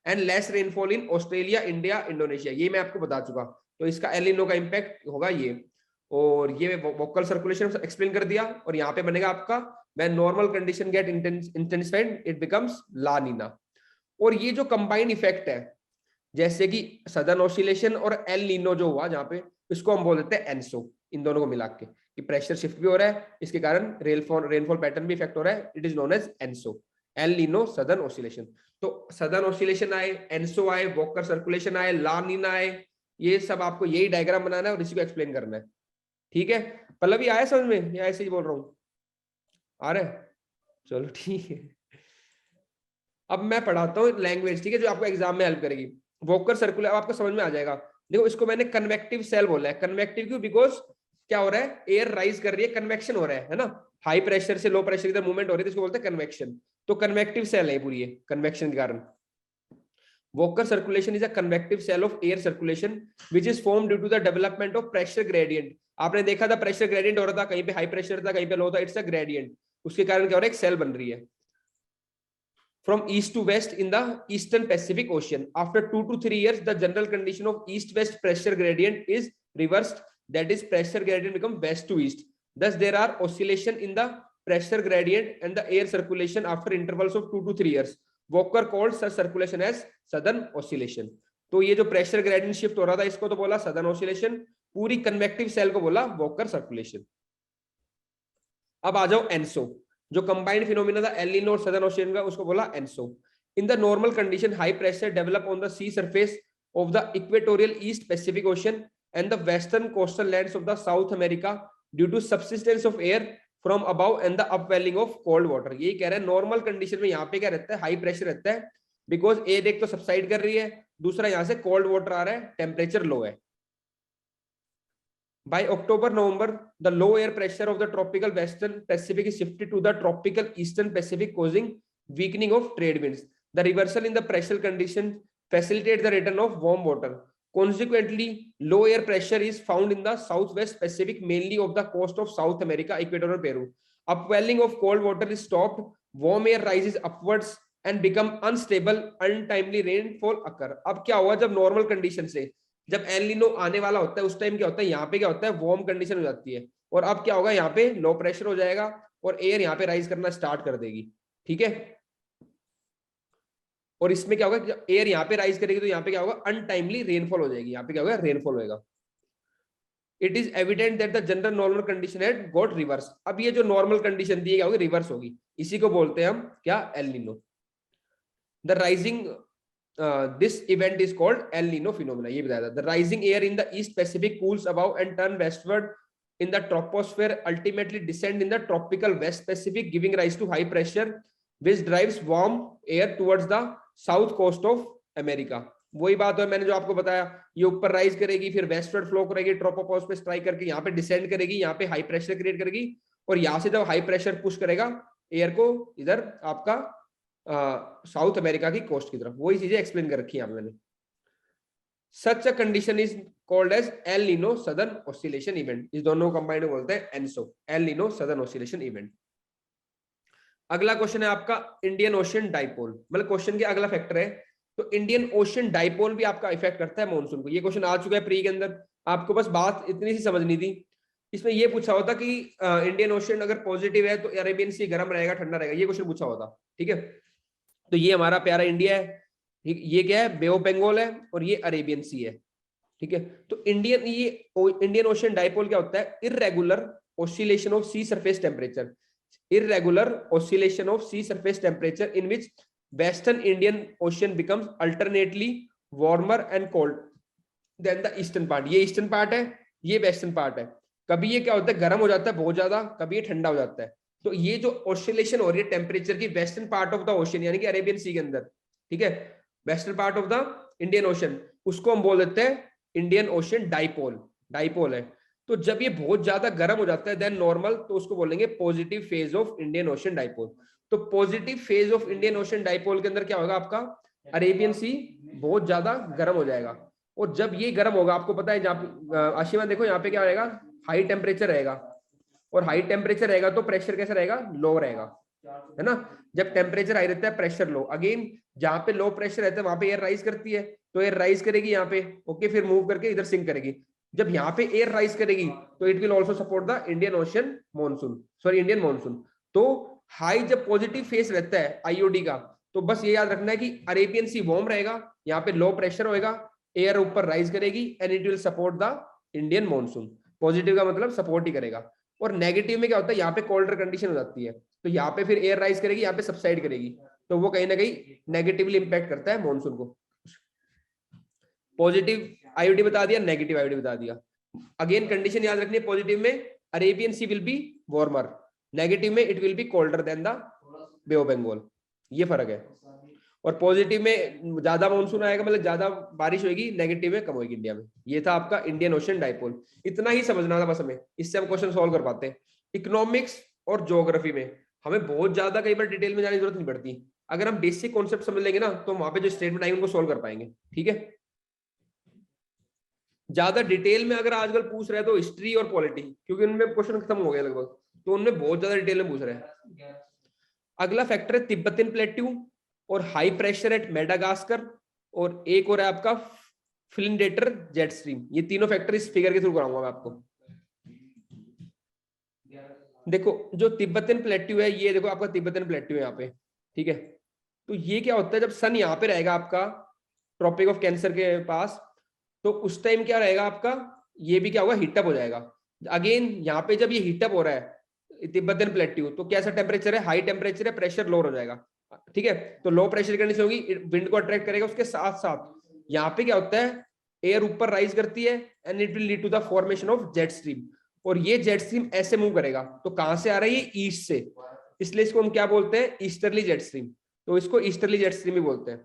and less rainfall in Australia, India, Indonesia। ये मैं आपको बता चुका। तो इसका एल नीनो का इंपैक्ट होगा ये। और ये वोकल सर्कुलेशन एक्सप्लेन कर दिया, और यहाँ पे बनेगा आपका when normal condition get intensified it becomes La Nina. और ये जो कंबाइंड इफेक्ट है, जैसे कि सदर्न ऑसिलेशन और एल नीनो जो हुआ जहाँ पे, इसको हम बोल देते हैं एनसो, इन दोनों को मिला के, कि प्रेशर शिफ्ट भी हो रहा है, इसके कारण रेनफॉल पैटर्न भी इफेक्ट हो रहा है, it is known as ENSO, El Nino southern oscillation. तो सदर्न ऑसिलेशन आए, एनसो आए, वॉकर सर्कुलेशन आए, ला नीना आए, ये सब आपको यही डायग्राम बनाना है और इसी को एक्सप्लेन करना है। ठीक है, पल्लवी आया समझ में या ऐसे ही बोल रहा हूँ? आ रहा है, चलो ठीक है। अब मैं पढ़ाता हूँ लैंग्वेज, ठीक है, जो आपको एग्जाम में हेल्प करेगी। वोकर सर्कुलर आपको समझ में आ जाएगा। देखो इसको मैंने कन्वेक्टिव सेल बोला है। कन्वेक्टिव क्यों? बिकॉज क्या हो रहा है, एयर राइज कर रही है, कन्वेक्शन हो रहा है ना, हाई प्रेशर से लो प्रेशर की तरफ मूवमेंट हो रही है, तो इसको बोलते हैं कन्वेक्शन। तो कन्वेक्टिव सेल है पूरी, कन्वेक्शन के कारण। Walker circulation is a convective cell of air circulation which is formed due to the development of pressure gradient. आपने देखा था प्रेशर ग्रेडियंट हो रहा था, कहीं पे हाई प्रेशर था, कहीं पे लो था, इट्स अ ग्रेडियंट। उसके कारण क्या हो रहा है, एक सेल बन रही है। From east to west in the eastern Pacific Ocean. After 2 to 3 years, the general condition of east-west pressure gradient is reversed. That is, pressure gradient become west to east. Thus, there are oscillation in the pressure gradient and the air circulation after intervals of 2 to 3 years. Walker called such circulation as southern oscillation. तो ये जो प्रेशर ग्रेडियंट शिफ्ट हो रहा था, इसको तो बोला सदर्न ऑसिलेशन, पूरी कन्वेक्टिव सेल को बोला वॉकर सर्कुलेशन। अब आ जाओ एनसो, जो कंबाइंड फिनोमिना था एल नीनो और सदर्न ओशियन का, उसको बोला ENSO. In the normal condition high pressure develop on the sea surface of the equatorial east Pacific ocean and the western coastal lands of the South America due to subsistence of air from above and the upwelling of cold water. यही कह रहे हैं नॉर्मल कंडीशन में यहाँ पे क्या रहता है, हाई प्रेशर रहता है, बिकॉज एयर एक तो सबसाइड कर रही है, दूसरा यहाँ से कोल्ड वाटर आ रहा है, टेम्परेचर लो है। By October, November, the low air pressure of the tropical Western Pacific is shifted to the tropical Eastern Pacific, causing weakening of trade winds. The reversal in the pressure condition facilitates the return of warm water. Consequently, low air pressure is found in the Southwest Pacific, mainly of the coast of South America, Ecuador, and Peru. Upwelling of cold water is stopped. Warm air rises upwards and become unstable. Untimely rainfall occur. अब क्या हुआ जब नॉर्मल कंडीशन से, जब एल नीनो आने वाला होता है, उस टाइम क्या होता है, यहाँ पे क्या होता है, वार्म कंडीशन हो जाती है, और अब क्या होगा, यहाँ पे लो प्रेशर हो जाएगा और एयर यहाँ पे राइज करना स्टार्ट कर देगी। ठीक है, और इसमें क्या होगा, जब एयर यहाँ पे राइज करेगी तो यहाँ पे क्या होगा, अनटाइमली रेनफॉल हो जाएगी, यहाँ पे क्या होगा, रेनफॉल होगा। It is evident that the general normal condition had got reverse. अब ये जो नॉर्मल कंडीशन दी होगी रिवर्स होगी, इसी को बोलते हैं हम क्या, El Nino. The rising this event is called El Nino phenomena. ये बताया था, the rising air in the East Pacific cools above and turn westward in the troposphere, ultimately descend in the tropical West Pacific, giving rise to high pressure which drives warm air towards the south coast of America. वही बात है मैंने जो आपको बताया, ये ऊपर राइज करेगी, फिर वेस्टवर्ड फ्लो करेगी, ट्रोपोपॉज पे स्ट्राइक करके यहाँ पे डिसेंड करेगी, यहाँ पे हाई प्रेशर क्रिएट करेगी, और यहाँ से जब हाई प्रेशर पुश करेगा एयर को इधर आपका साउथ अमेरिका की कोस्ट की तरफ, वही चीजें एक्सप्लेन कर रखी है मैंने। Such a condition is called as El Nino southern oscillation event. इस दोनों को कंबाइंड बोलते हैं ENSO, El Nino southern oscillation event. अगला क्वेश्चन है आपका इंडियन ओशियन डाइपोल, मतलब क्वेश्चन के अगला फैक्टर है, तो इंडियन ओशियन डाइपोल भी आपका इफेक्ट करता है मानसून को। ये क्वेश्चन आ चुका है प्री के अंदर, आपको बस बात इतनी सी समझनी थी। इसमें ये पूछा होता कि इंडियन ओशियन अगर पॉजिटिव है तो अरेबियन सी गर्म रहेगा ठंडा रहेगा, ये क्वेश्चन पूछा होता। ठीक है, तो ये हमारा प्यारा इंडिया है, ये क्या है, बे ऑफ बंगाल है, और ये अरेबियन सी है। ठीक है, तो इंडियन ओशियन डाइपोल क्या होता है, irregular oscillation of sea surface temperature, irregular oscillation of sea surface temperature in which western Indian ocean becomes alternately warmer and cold then the eastern part. ये ईस्टर्न पार्ट है, ये वेस्टर्न पार्ट है। कभी ये क्या होता है, गर्म हो जाता है बहुत ज्यादा, कभी ये ठंडा हो जाता है। तो ये जो ऑसिलेशन हो रही है टेम्परेचर की western part of the ocean, यानी कि अरेबियन सी के अंदर, ठीक है, western part of the Indian ocean, उसको हम बोल देते हैं इंडियन ओशन डाइपोल, डाइपोल है। तो जब ये बहुत ज्यादा गर्म हो जाता है देन नॉर्मल, तो उसको बोलेंगे positive phase of Indian ocean dipole. तो positive phase of Indian ocean dipole के अंदर क्या होगा, आपका अरेबियन सी बहुत ज्यादा गर्म हो जाएगा, और जब ये गर्म होगा, आपको पता है जहाँ आशिमा देखो यहाँ पे क्या रहेगा, हाई टेम्परेचर रहेगा, और हाई टेम्परेचर रहेगा तो प्रेशर कैसा रहेगा, लो रहेगा, है ना। जब टेम्परेचर हाई रहता है प्रेशर लो, अगेन जहां पे लो प्रेशर रहता है वहां पे एयर राइज करती है, तो एयर राइज करेगी यहाँ पे, ओके, फिर मूव करके इधर सिंक करेगी। जब यहाँ पे एयर राइज करेगी तो it will also support the Indian ocean monsoon, sorry Indian monsoon. तो हाई जब पॉजिटिव फेस रहता है आईओडी का, तो बस ये याद रखना है कि अरेबियन सी वार्म रहेगा, यहाँ पे लो प्रेशर होएगा, एयर ऊपर राइज करेगी and it will support the Indian monsoon. Positive का मतलब सपोर्ट ही करेगा। और नेगेटिव में क्या होता है, यहाँ पे कोल्डर कंडीशन हो जाती है, तो यहाँ पे फिर एयर राइज करेगी, यहाँ पे सबसाइड करेगी, तो वो कहीं ना कहीं नेगेटिवली इंपैक्ट करता है मॉनसून को। पॉजिटिव आईओडी बता दिया, नेगेटिव आईओडी बता दिया। अगेन कंडीशन याद रखनी है, पॉजिटिव में Arabian sea will be warmer, negative में it will be colder than the bay of Bengal, ये फर्क है। और पॉजिटिव में ज्यादा मानसून आएगा, मतलब ज्यादा बारिश होगी, नेगेटिव में कम होगी इंडिया में। ये था आपका इंडियन ओशन डाइपोल, इतना ही समझना था बस हमें, इससे हम क्वेश्चन सॉल्व कर पाते हैं। इकोनॉमिक्स और ज्योग्राफी में हमें बहुत ज्यादा कई बार डिटेल में जाने की जरूरत नहीं पड़ती, अगर हम बेसिक कॉन्सेप्ट समझ लेंगे ना, तो वहां पे जो स्टेटमेंट आएंगे उनको सोल्व कर पाएंगे। ठीक है, ज्यादा डिटेल में अगर आजकल पूछ रहे हैं तो हिस्ट्री और पॉलिटी, क्योंकि उनमें क्वेश्चन खत्म हो गया लगभग, तो उनमें बहुत ज्यादा डिटेल में पूछ रहे हैं। अगला फैक्टर है तिब्बतन प्लेट्यू और हाई प्रेशर एट मेडागास्कर, और एक और है आपका फ्लिंडेटर जेट स्ट्रीम। ये तीनों फैक्टर इस फिगर के थ्रू कराऊंगा मैं आपको। देखो जो तिब्बतन प्लेट्यू है, ये देखो आपका तिब्बतन प्लेट्यू है यहाँ पे, ठीक है। तो ये क्या होता है, जब सन यहाँ पे रहेगा आपका ट्रॉपिक ऑफ कैंसर के पास, तो उस टाइम क्या रहेगा आपका, ये भी क्या होगा, हीटअप हो जाएगा। अगेन यहाँ पे जब ये हीटअप हो रहा है तिब्बतन प्लेट्यू, तो कैसा टेम्परेचर है, हाई टेम्परेचर है, प्रेशर लो हो जाएगा। ठीक है, तो लो प्रेशर कंडीशन होगी, विंड को अट्रैक्ट करेगा, उसके साथ साथ यहाँ पे क्या होता है, एयर ऊपर राइज करती है and it will lead to the formation of jet stream. और ये जेट स्ट्रीम ऐसे मूव करेगा, तो कहां से आ रहा है, ये ईस्ट से, इसलिए इसको हम क्या बोलते हैं, ईस्टर्ली जेट स्ट्रीम। तो इसको ईस्टर्ली जेट स्ट्रीम भी बोलते हैं।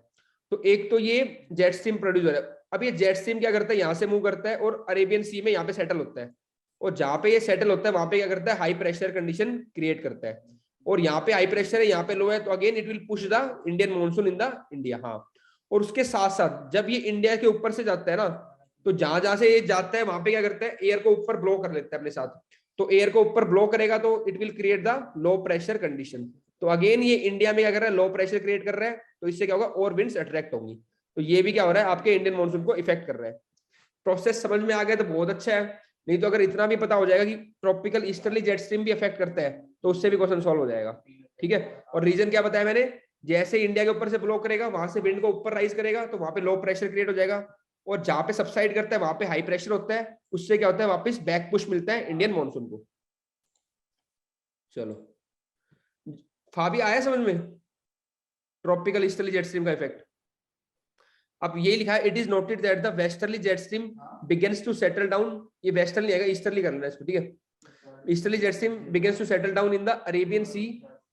तो एक तो ये जेट स्ट्रीम प्रोड्यूस हो रहा है। अब ये जेट स्ट्रीम क्या करता है, यहाँ से मूव करता है और अरेबियन सी में यहाँ पे सेटल होता है, और जहां पे ये सेटल होता है वहां पे क्या करता है, हाई प्रेशर कंडीशन क्रिएट करता है। और यहाँ पे हाई प्रेशर है, यहाँ पे लो है, तो again it will push the Indian monsoon in the India. हाँ, और उसके साथ साथ जब ये इंडिया के ऊपर से जाता है ना, तो जहां जहां से ये जाता है वहां पे क्या करता है, एयर को ऊपर ब्लो कर लेता है अपने साथ। तो एयर को ऊपर ब्लो करेगा तो it will create the low pressure condition. तो अगेन ये इंडिया में क्या कर रहा है, लो प्रेशर क्रिएट कर रहा है, तो इससे क्या होगा, और विंड्स अट्रैक्ट होंगी। तो ये भी क्या हो रहा है, आपके इंडियन मॉनसून को इफेक्ट कर रहा है। प्रोसेस समझ में आ गया तो बहुत अच्छा है, नहीं तो अगर इतना भी पता हो जाएगा कि ट्रॉपिकल ईस्टर्ली जेट स्ट्रीम भी अफेक्ट करता है, तो उससे भी क्वेश्चन सॉल्व हो जाएगा। ठीक है, और रीजन क्या बताया मैंने, जैसे इंडिया के ऊपर से ब्लो करेगा, वहां से विंड को ऊपर राइज करेगा, तो वहां पे लो प्रेशर क्रिएट हो जाएगा, और जहां पे सबसाइड करता है वहां पे हाई प्रेशर होता है, उससे क्या होता है, वापस बैक पुश मिलता है इंडियन मॉनसून को। चलो, फाबी आया समझ में, ट्रॉपिकल ईस्टर्ली जेट स्ट्रीम का इफेक्ट। अब ये लिखा है, it is noted that the westerly jet stream begins to settle down, ये वेस्टर्ली आएगा, ईस्टर्ली कर लेना इसको, ठीक है। Easterly jet stream begins to settle down in the Arabian sea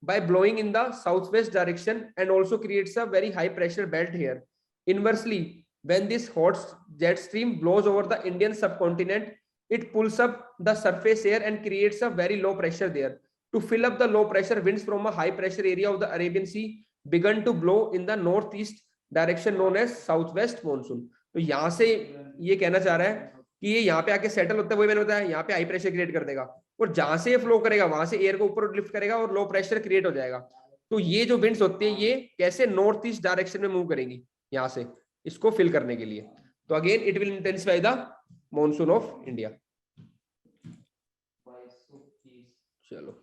by blowing in the southwest direction and also creates a very high pressure belt here. Inversely, when this hot jet stream blows over the Indian subcontinent, it pulls up the surface air and creates a very low pressure there. To fill up the low pressure, winds from a high pressure area of the Arabian Sea began to blow in the northeast direction known as southwest monsoon. तो यहाँ से ये कहना चाह रहा है कि ये यहाँ पे आके सेटल होता है, वही मैंने बताया, यहाँ पे हाई प्रेशर क्रिएट कर देगा, और जहां से फ्लो करेगा वहां से एयर को ऊपर लिफ्ट करेगा और लो प्रेशर क्रिएट हो जाएगा। तो ये जो विंड्स होती है ये कैसे नॉर्थ ईस्ट डायरेक्शन में मूव करेंगी यहाँ से, इसको फिल करने के लिए। तो again it will intensify the monsoon of India. चलो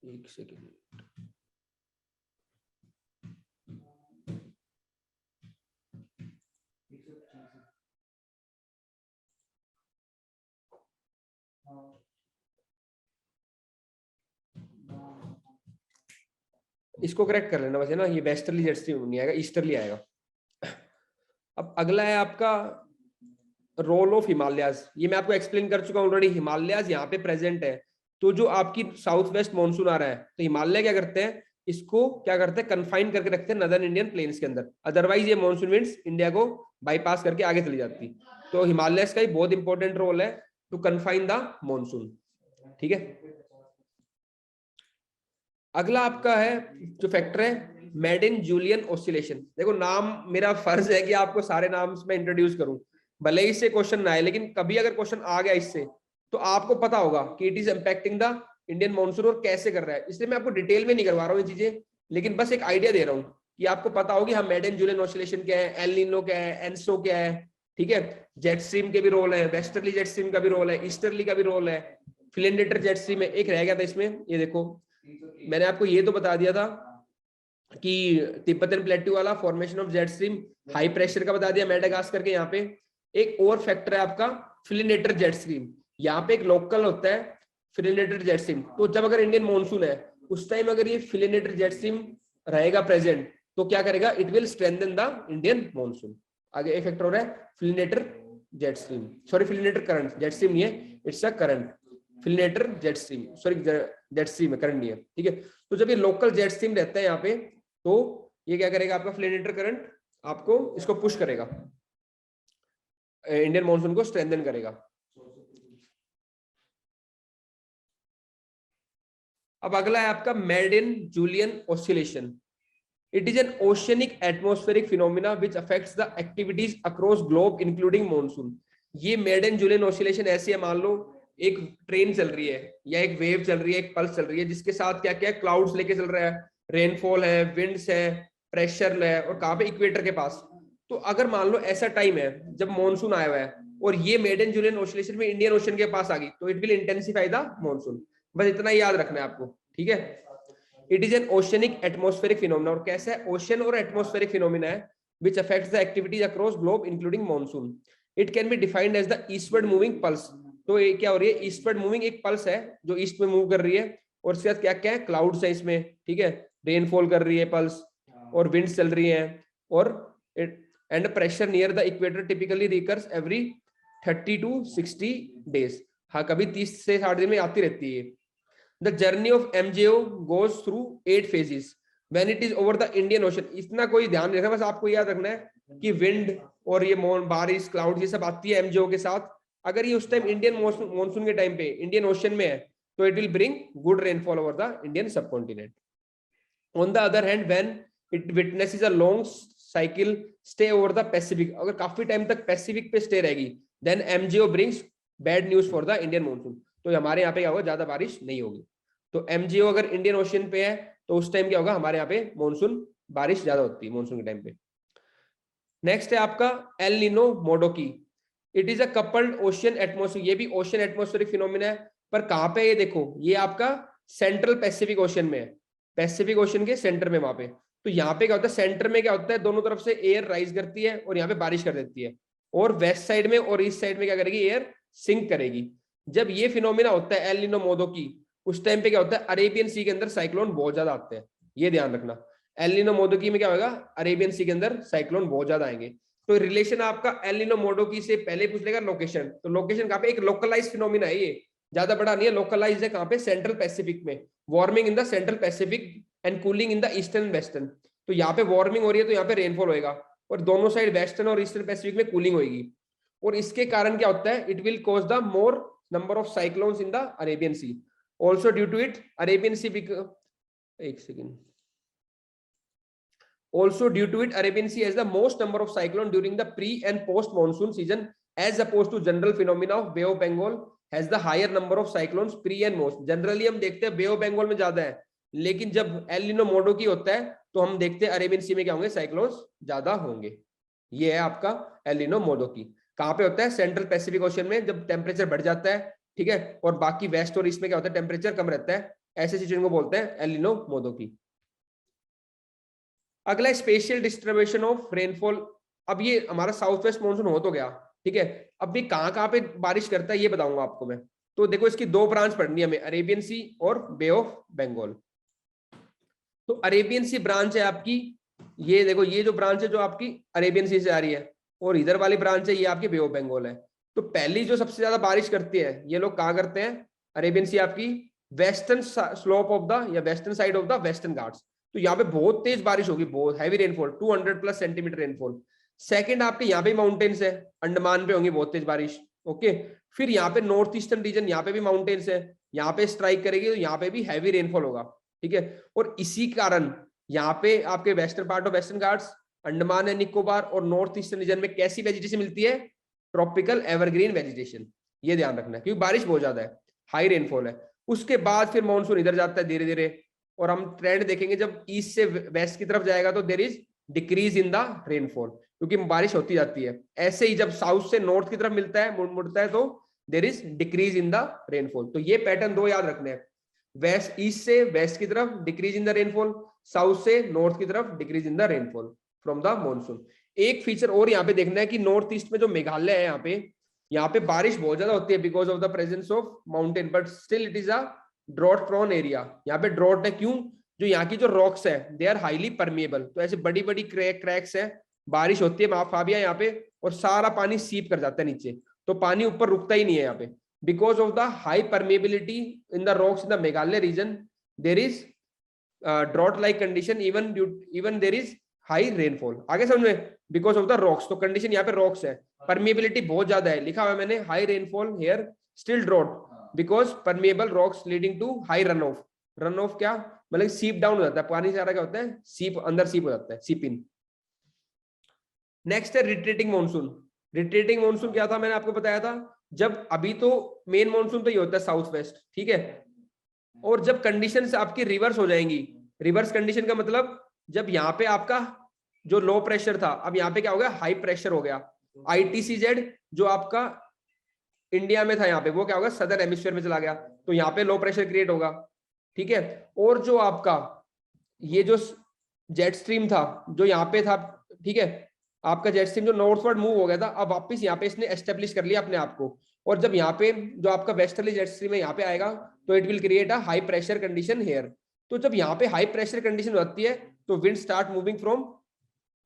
एक सेकेंड, इसको करेक्ट कर लेना बस, है ना, ये वेस्टर्ली जेट स्ट्रीम नहीं आएगा, ईस्टर्ली आएगा। अब अगला है आपका रोल ऑफ हिमालयाज। ये मैं आपको एक्सप्लेन कर चुका हूं ऑलरेडी, हिमालयाज यहाँ पे प्रेजेंट है। तो जो आपकी साउथ वेस्ट मानसून आ रहा है, तो हिमालय क्या करते हैं, इसको क्या करते हैं, कन्फाइन करके रखते हैं नदर्न इंडियन प्लेन्स के अंदर, अदरवाइज ये मानसून विंड्स इंडिया को बाईपास करके आगे चली जाती। तो हिमालयस का ही बहुत इंपॉर्टेंट रोल है टू कन्फाइन द मानसून। ठीक है, अगला आपका है जो फैक्टर है मेड इन जूलियन ऑसिलेशन। देखो नाम, मेरा फर्ज है कि आपको सारे नाम में इंट्रोड्यूस करूं, भले ही इससे क्वेश्चन ना आए, लेकिन कभी अगर क्वेश्चन आ गया इससे तो आपको पता होगा कि it is impacting the Indian monsoon और कैसे कर रहा है। इसलिए मैं आपको डिटेल में नहीं करवा रहा हूँ ये चीजें, लेकिन बस एक आइडिया दे रहा हूँ कि आपको पता होगी हाँ मेड इन जूलियन ऑसिलेशन क्या है, एल नीनो क्या है, एनसो क्या है, ठीक है। जेट स्ट्रीम के भी रोल है, वेस्टर्ली जेट स्ट्रीम का भी रोल है, ईस्टर्ली का भी रोल है, फिलिंडेटर जेट स्ट्रीम है। एक रह गया था इसमें, ये देखो मैंने आपको ये तो बता दिया था कि तिब्बतन प्लेट्यू वाला formation of jet stream high pressure का बता दिया मेडागास्कर के। यहाँ पे एक और फैक्टर है आपका फिलिनेटर जेट स्ट्रीम, यहाँ पे एक लोकल होता है फिलिनेटर जेट स्ट्रीम। तो जब अगर इंडियन मॉनसून है उस टाइम अगर ये फिलिनेटर जेट स्ट्रीम रहेगा प्रेजेंट तो क्या करेगा, it will strengthen the Indian monsoon. आगे एक फैक्टर हो रहा है Findlater jet stream, sorry Findlater current, jet stream नहीं है, it's a current, Findlater jet stream, sorry jet stream है, करंट नहीं है, ठीक है। तो जब ये लोकल जेट स्ट्रीम रहता है यहाँ पे तो ये क्या करेगा, आपका फिलिनेटर करंट आपको इसको पुश करेगा, इंडियन मॉनसून को स्ट्रेंथन करेगा। अब अगला है आपका Madden Julian oscillation. It is an oceanic atmospheric phenomena which affects the activities across globe including monsoon. ये मेडन जूलियन ऑसिलेशन ऐसी है, मान लो एक ट्रेन चल रही है या एक वेव चल रही है, एक पल्स चल रही है, जिसके साथ क्या क्या क्लाउड्स लेके चल रहा है, रेनफॉल है, विंड्स है, प्रेशर है, और कहाँ पे, इक्वेटर के पास। तो अगर मान लो ऐसा टाइम है जब मॉनसून आया हुआ है और ये मेडन जूलियन ऑसिलेशन में इंडियन ओशन के पास आ गई तो it will intensify the monsoon. बस इतना ही याद रखना है आपको, ठीक है। It is an oceanic atmospheric phenomena, और कैसा है, ओशन और एटमॉस्फेरिक फिनोमिना है which affects the activities across globe including monsoon. It can be defined as the eastward moving pulse. तो ये क्या हो रही है, ईस्टवर्ड मूविंग एक पल्स है जो ईस्ट में मूव कर रही है, और इसके साथ क्या क्या है, क्लाउड्स है इसमें, ठीक है, रेनफॉल कर रही है पल्स, और विंड्स चल रही है, और and pressure near the equator typically recurs every 30 to 60 days. हाँ, कभी 30 से 60 दिन में आती रहती है। The journey of MJO goes through 8 phases when it is over the Indian Ocean. इतना कोई ध्यान नहीं रखना, बस आपको याद रखना है कि विंड और ये बारिश, क्लाउड, ये सब आती है MJO के साथ। अगर ये उस टाइम इंडियन मॉनसून के टाइम पे इंडियन ओशन में है तो it will bring good rainfall over the Indian subcontinent. On the other hand when it witnesses a long cycle stay over the Pacific, अगर काफी टाइम तक पैसिफिक पे स्टे रहेगी, then MJO brings bad news for the Indian monsoon. तो हमारे यहाँ पे क्या होगा, ज्यादा बारिश नहीं होगी। तो MJO अगर इंडियन ओशन पे है तो उस टाइम क्या होगा, हमारे यहाँ पे मॉनसून, बारिश ज्यादा होती है मॉनसून के टाइम पे। नेक्स्ट है आपका El Nino Modoki. It is a coupled ocean atmosphere, ये भी ओशियन एटमॉस्फेरिक फिनोमिना है, पर कहाँ पे, ये देखो ये आपका सेंट्रल पैसिफिक ओशन में है, पैसिफिक ओशन के सेंटर में वहां पे। तो यहाँ पे क्या होता है, सेंटर में क्या होता है, दोनों तरफ से एयर राइज करती है और यहाँ पे बारिश कर देती है, और वेस्ट साइड में और ईस्ट साइड में क्या करेगी, एयर सिंक करेगी। जब ये फिनोमिना होता है एल नीनो मोडोकी, उस टाइम पे क्या होता है, अरेबियन सी के अंदर साइक्लोन बहुत ज्यादा आते हैं, ये ध्यान रखना। एल नीनो मोडोकी में क्या होगा, अरेबियन सी के अंदर साइक्लोन बहुत ज्यादा आएंगे। तो रिलेशन आपका एल नीनो मोडोकी से पहले पूछ लेगा लोकेशन, तो लोकेशन कहाँ पे, एक लोकलाइज फिनोमिना है, ये ज्यादा बड़ा नहीं है, लोकलाइज है कहाँ पे, सेंट्रल पैसिफिक में, warming in the central Pacific and cooling in the eastern western. तो यहाँ पे वार्मिंग हो रही है तो यहाँ पे रेनफॉल होएगा, और दोनों साइड वेस्टर्न और ईस्टर्न पैसिफिक में कूलिंग होगी, और इसके कारण क्या होता है, it will cause the more number of cyclones in the Arabian sea. Also due to it, Arabian Sea एक second, also due to it, Arabian Sea has the most number of cyclone during the pre and post monsoon season as opposed to general phenomena of Bay of Bengal has the higher number of cyclones pre and post. Generally हम देखते हैं Bay of Bengal में ज्यादा है, लेकिन जब एल नीनो मोडोकी होता है तो हम देखते हैं अरेबियन सी में क्या होंगे, साइक्लोन्स ज्यादा होंगे। ये है आपका एल नीनो मोडोकी, कहाँ पे होता है, सेंट्रल पैसिफिक ओशन में, जब टेम्परेचर बढ़ जाता है, ठीक है, और बाकी वेस्ट और ईस्ट में क्या होता है, टेम्परेचर कम रहता है, ऐसे सिचुएशन को बोलते हैं एल नीनो मोडोकी। अगला स्पेशल डिस्ट्रीब्यूशन ऑफ रेनफॉल। अब ये हमारा साउथ वेस्ट मॉनसून हो तो गया, ठीक है, अब भी कहाँ पे बारिश करता है ये बताऊंगा आपको मैं। तो देखो इसकी दो ब्रांच पढ़नी है हमें, अरेबियन सी और बे ऑफ बंगाल। तो अरेबियन सी ब्रांच है आपकी, ये देखो ये जो ब्रांच है जो आपकी अरेबियन सी से आ रही है, और इधर वाली ब्रांच है ये आपकी बे ऑफ बंगाल है। तो पहली जो सबसे ज्यादा बारिश करती है ये लोग कहाँ करते हैं, अरेबियन सी आपकी वेस्टर्न स्लोप ऑफ द या western side of the western Ghats. तो यहाँ पे बहुत तेज बारिश होगी, बहुत heavy rainfall, 200+ centimetre rainfall. Second आपके यहाँ पे माउंटेन्स है, अंडमान पे होंगी बहुत तेज बारिश, ओके। फिर यहाँ पे नॉर्थ ईस्टर्न रीजन, यहाँ पे भी माउंटेन्स है, यहाँ पे स्ट्राइक करेगी तो यहाँ पे भी हैवी रेनफॉल होगा, ठीक है। और इसी कारण यहाँ पे आपके western part of western Ghats, Andaman and Nicobar और नॉर्थ ईस्टर्न रीजन में कैसी वेजिटेशन मिलती है, ट्रॉपिकल एवरग्रीन वेजिटेशन, ये ध्यान रखना है, क्योंकि बारिश बहुत ज्यादा है, हाई रेनफॉल है। उसके बाद फिर मानसून इधर जाता है धीरे धीरे, और हम ट्रेंड देखेंगे जब ईस्ट से वेस्ट की तरफ जाएगा तो there is decrease in the rainfall, क्योंकि बारिश होती जाती है। ऐसे ही जब साउथ से नॉर्थ की तरफ मिलता है, मुड़ता है, तो there is decrease in the rainfall. तो ये पैटर्न दो याद रखने हैं, वेस्ट ईस्ट से वेस्ट की तरफ decrease in the rainfall, south से नॉर्थ की तरफ decrease in the rainfall from the monsoon. एक फीचर और यहाँ पे देखना है कि नॉर्थ ईस्ट में जो मेघालय है, यहाँ पे बारिश बहुत ज्यादा होती है because of the presence of mountain, but still it is a drought prone area. यहाँ पे ड्रॉट है क्यों? जो यहाँ की जो रॉक्स है दे आर हाईली परमेबल, तो ऐसे बड़ी बड़ी क्रैक्स है, बारिश होती है फाबिया यहाँ पे और सारा पानी सीप कर जाता है नीचे, तो पानी ऊपर रुकता ही नहीं है यहाँ पे। Because of the high permeability in the rocks in the Meghalaya region there is drought like condition, even there is high rainfall. आगे समझ में? बिकॉज ऑफ द रॉक्स, तो कंडीशन यहाँ पे रॉक्स है, परमेबिलिटी बहुत ज्यादा है, लिखा हुआ है मैंने high rainfall here, still drought because permeable rocks leading to high run off. Run off क्या मतलब? सीप डाउन हो जाता है पानी, सारा क्या होता है? सीप अंदर सीप हो जाता है, सीप इन। नेक्स्ट है रिट्रीटिंग मॉनसून। रिट्रीटिंग मॉनसून क्या था? मैंने आपको बताया था, जब अभी तो मेन मॉनसून तो ये होता है साउथ वेस्ट, ठीक है, और जब कंडीशंस आपकी रिवर्स हो जाएंगी, रिवर्स कंडीशन का मतलब जब यहाँ पे आपका जो लो प्रेशर था, अब यहाँ पे क्या हो गया? हाई प्रेशर हो गया। ITCZ जो आपका इंडिया में था यहाँ पे, वो क्या होगा? सदर्न हेमिस्फीयर में चला गया, तो यहाँ पे लो प्रेशर क्रिएट होगा, ठीक है। और जो आपका ये जो जेट स्ट्रीम था जो यहाँ पे था, ठीक है, आपका जेट स्ट्रीम जो नॉर्थवर्ड मूव हो गया था, अब वापस यहाँ पे इसने एस्टेब्लिश कर लिया अपने आप को, और जब यहाँ पे जो आपका वेस्टर्ली जेट स्ट्रीम है यहाँ पे आएगा, तो it will create a high pressure condition here. तो जब यहाँ पे हाई प्रेशर कंडीशन होती है तो wind start moving from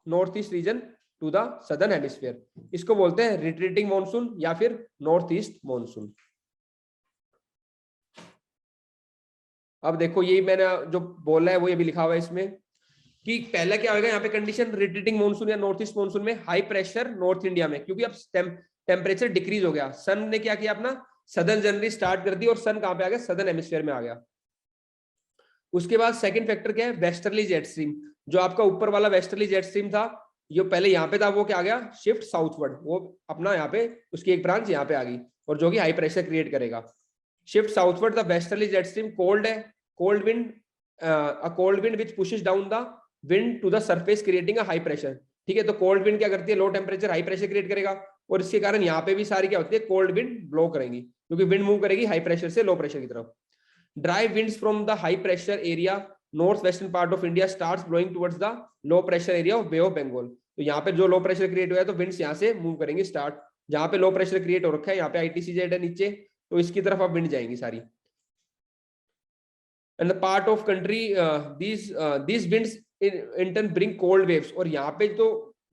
north east region to the southern hemisphere, इसको बोलते हैं रिट्रीटिंग मॉनसून या फिर नॉर्थ ईस्ट मॉनसून। अब देखो यही मैंने जो बोला है वो ये भी लिखा हुआ है इसमें कि पहला क्या होगा यहाँ पे कंडीशन रिट्रीटिंग मॉनसून या नॉर्थ ईस्ट मॉनसून में, हाई प्रेशर नॉर्थ इंडिया में, क्योंकि अब टेम्परेचर डिक्रीज हो गया, सन ने क्या किया अपना सदर्न जनवरी स्टार्ट कर दी और सन कहां पे आ गया? सदर्न हेमिस्फीयर में आ गया। उसके बाद सेकंड फैक्टर क्या है? Westerly jet stream. जो आपका ऊपर वाला वेस्टर्ली जेट स्ट्रीम था, जो पहले यहाँ पे था, वो क्या आ गया? शिफ्ट साउथवर्ड, वो अपना यहाँ पे उसकी एक ब्रांच यहाँ पे आ गई और जो कि हाई प्रेशर क्रिएट करेगा। Shift southward the westerly jet stream, cold है, cold wind, a cold wind which pushes down the wind to the surface creating a high pressure, ठीक है। तो कोल्ड विंड क्या करती है? Low temperature high pressure create करेगा, और इसके कारण यहाँ पे भी सारी क्या होती है? कोल्ड विंड ब्लो करेंगी, क्योंकि विंड मूव करेगी हाई प्रेशर से लो प्रेशर की तरफ। Dry winds from the high pressure area north western part of India starts blowing towards the low pressure area of Bay of Bengal. तो यहाँ पे जो लो प्रेशर क्रिएट हुआ है तो विंड्स यहाँ से मूव करेंगे स्टार्ट, जहाँ पे लो प्रेशर क्रिएट हो रखा है यहाँ पे ITCZ है नीचे, तो इसकी तरफ अब विंड जाएंगी सारी। And the part of country these winds in turn bring cold waves, और यहाँ पे तो